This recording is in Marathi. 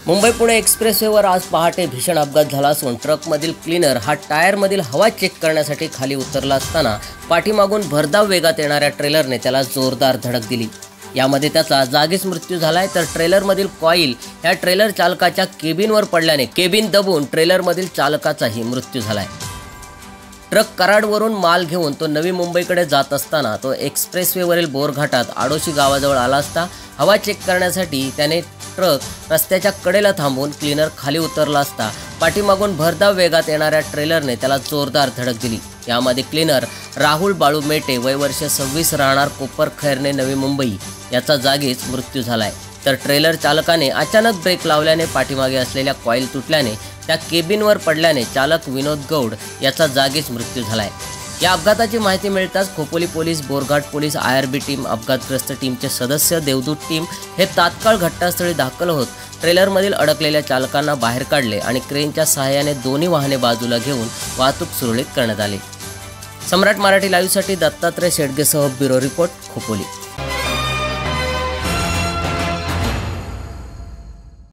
मुंबई पुणे एक्सप्रेसवेवर आज पहाटे भीषण अपघात झाला असून ट्रकमधील क्लीनर हा टायरमधील हवा चेक करण्यासाठी खाली उतरला असताना पाठीमागून भरधाव वेगात येणाऱ्या ट्रेलरने त्याला जोरदार धडक दिली। यामध्ये त्याचा जागीच मृत्यू झालाय, तर ट्रेलरमधील कॉईल ह्या ट्रेलर चालकाच्या केबिनवर पडल्याने केबिन दबून ट्रेलरमधील चालकाचाही मृत्यू झालाय। ट्रक कराडवरून माल घेऊन तो नवी मुंबईकडे जात असताना तो एक्सप्रेसवेवरील बोरघाटात आडोशी गावाजवळ आला असता हवा चेक करण्यासाठी त्याने ट्रक रस्त्याच्या कडेला थांबून क्लीनर खाली उतरला असता पाठीमागून भरधाव वेगात येणाऱ्या ट्रेलरने त्याला जोरदार धडक दिली। यामध्ये क्लीनर राहुल बाळू मेटे वय वर्ष 26 राहणार कोपर खैरणे नवी मुंबई याचा जागीच मृत्यू झालाय, तर ट्रेलर चालकाने अचानक ब्रेक लावल्याने पाठीमागे असलेल्या कॉईल तुटल्याने त्या केबिनवर पडल्याने चालक विनोद गौड याचा जागीच मृत्यू झालाय। या अपघाताची माहिती मिळताच Khopoli police, Borghat police, IRB team, अपघातग्रस्त टीमचे सदस्य, देवदूत टीम हे तात्काळ घटनास्थळी दाखल होत ट्रेलरमधील अडकलेल्या चालकांना बाहेर काढले आणि क्रेनच्या सहाय्याने दोन्ही वाहने बाजूला घेऊन वाहतूक सुरळीत करण्यात आली। सम्राट मराठी लाईव्हसाठी दत्तात्रय शेडगेसह ब्युरो रिपोर्ट, खोपोली।